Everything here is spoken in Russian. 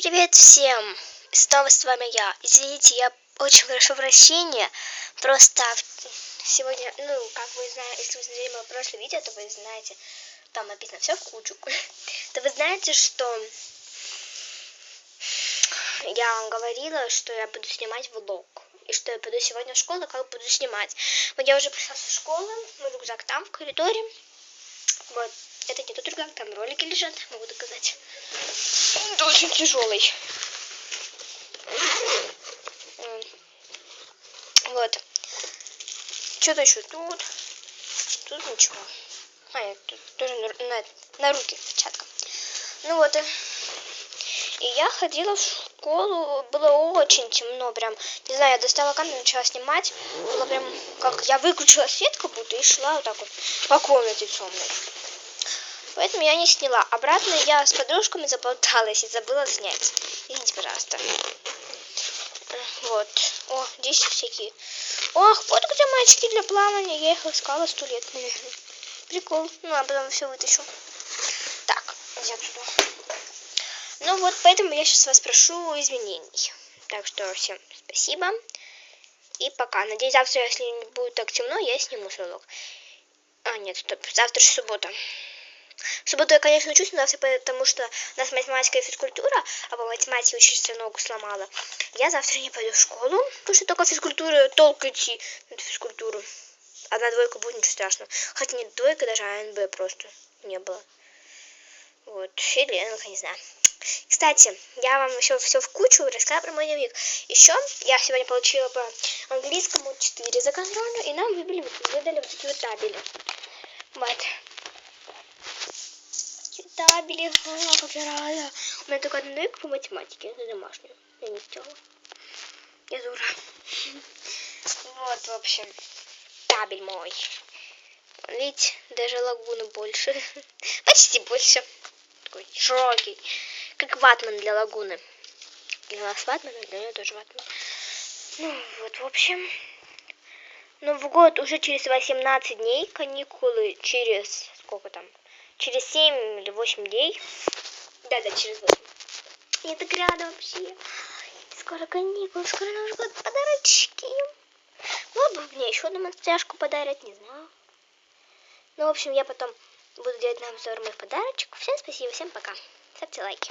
Привет всем! Снова с вами я. Извините, я очень прошу прощения. Просто сегодня, как вы знаете, если вы смотрели мое прошлое видео, то вы знаете, там написано все в кучу. То вы знаете, что я вам говорила, что я буду снимать влог. И что я пойду сегодня в школу, как буду снимать. Вот я уже пришла со школы, мой рюкзак там, в коридоре. Вот, это не тот рюкзак, там ролики лежат, могу доказать. Он очень тяжелый. Вот. Что-то еще тут. Тут ничего. Нет, тут тоже на руки перчатка. Ну вот. И я ходила в школу, было очень темно, прям, не знаю, я достала камеру, начала снимать, было прям, как я выключила свет как будто и шла вот так вот по комнате темной. Поэтому я не сняла. Обратно я с подружками заболталась и забыла снять. Извините, пожалуйста. Вот. О, здесь всякие. Ох, вот где мальчики для плавания. Я их искала 100 лет, наверное. Прикол. Ну, а потом все вытащу. Так, иди отсюда. Ну вот, поэтому я сейчас вас прошу извинений. Так что всем спасибо. И пока. Надеюсь, завтра, если не будет так темно, я сниму свой влог. А, нет, стоп. Завтра же суббота. В субботу я, конечно, учусь, но потому что у нас математика и физкультура, а по математике учительница ногу сломала. Я завтра не пойду в школу, потому что только физкультура, толк идти на физкультуру. Одна двойка будет, ничего страшного. Хотя не двойка, даже АНБ просто не было. Вот, или я не знаю. Кстати, я вам еще все в кучу рассказала про мой дневник. Еще я сегодня получила по английскому 4 за контрольную, и нам выдали вот такие вот табели. Вот. Табели, как я рада. У меня только одна двойка по математике, это домашняя. Я не сделала. Я дура. Вот, в общем, табель мой. Видите, даже лагуны больше. Почти больше. Такой широкий. Как ватман для лагуны. Для нас ватман, а для меня тоже ватман. Ну, вот, в общем. Новый год уже через 18 дней. Каникулы через... Сколько там? Через 7 или 8 дней. Да, через 8. Я так рада вообще. Скоро каникулы, скоро Новый год, подарочки. Может быть, мне еще одну монстряшку подарят, не знаю. Ну, в общем, я потом буду делать на обзор моих подарочек. Всем спасибо, всем пока. Ставьте лайки.